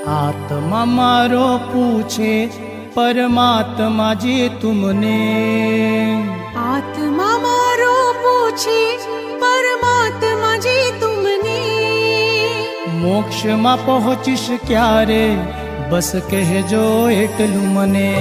आत्मा मारो पूछे परमात्मा जी तुमने। आत्मा मारो पूछे परमात्मा जी तुमने। मोक्ष में पहुँचीश क्यारे बस कहजो एटलू मने।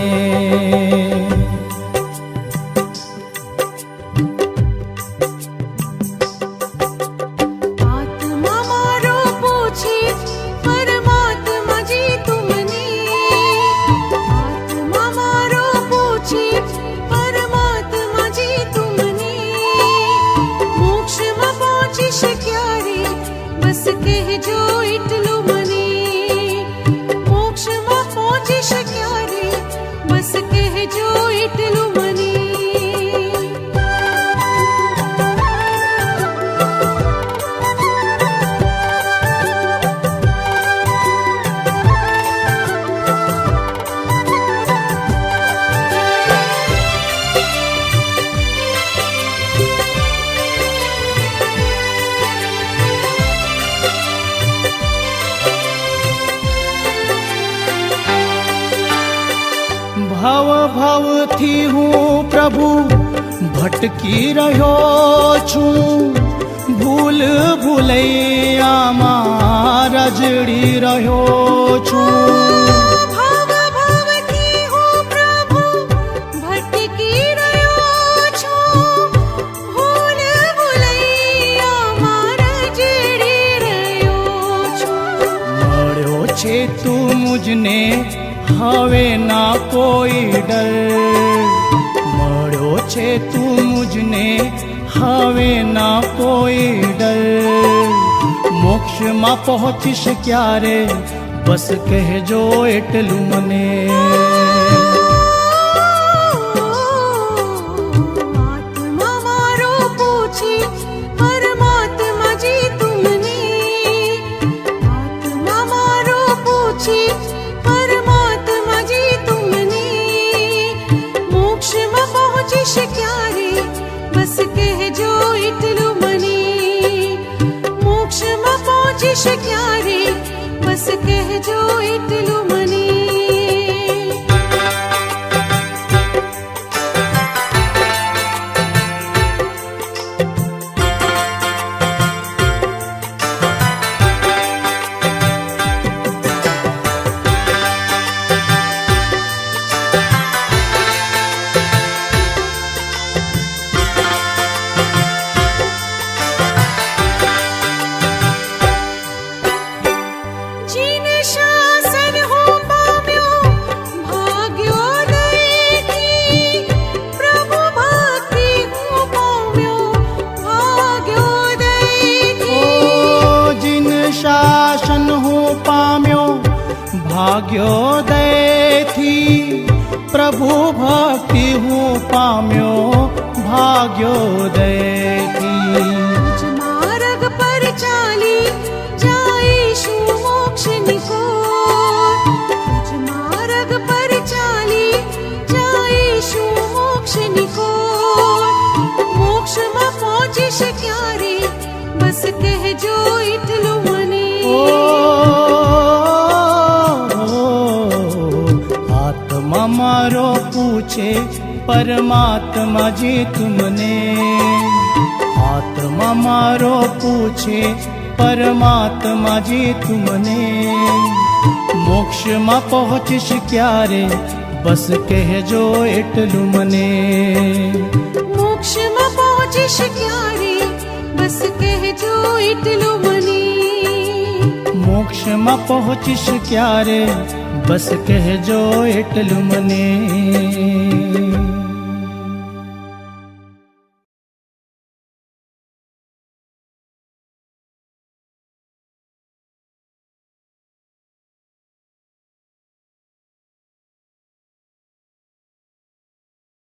बस कहजो इटलू मने। मोक्ष में पहुंचिश क्यारे बस कहजो इटलू मने। भव भव थी हूँ प्रभु भटकी रह्यो छूं। भूल भूलैया मां रजड़ी रह्यो छूं। भव भव थी हूँ प्रभु भटकी रह्यो छूं। भूल भूलैया मां रजड़ी रह्यो छूं। मळ्यो छे तू मुझने हवे ना कोई डर। मळ्यो छे तू मुझने हवे ना कोई डर। मोक्ष में पहुँचीश क्यारे बस कहजो एटलू मने। आत्मा मारो पूछे परमात्मा जी तुमने। आत्मा मारो पूछे परमात्मा जी तुमने। मोक्ष में पहुंचिश क्यारे बस कहजो इटलू मने। मोक्ष में पहुंचिश क्यारे बस कहजो इटलू मने। जिन शासन हो पाम्यो भाग्योदय थी। प्रभु भक्ति हो पाम्यो भाग्योदय थी। ओ जिन शासन हो पाम्यो भाग्योदय थी। प्रभु भक्ति हो पाम्यो भाग्योदय थी। निज मार्ग पर चाली जाईशु मोक्ष निकोर। निज मार्ग पर चाली जाईशु मोक्ष निकोर। मोक्ष में पहुंचिश क्यारे बस कहजो इटलू मने। आत्मा मारो पूछे परमात्मा जी तुमने। आत्मा मारो पूछे परमात्मा जी तुमने। मोक्ष में पहुँचीश क्यारे बस कहजो एटलू मने। मोक्ष में पहुंचिश क्यारे बस कहजो इटलू मने। मोक्ष में पहुँचीश क्यारे बस कहजो एटलू मने।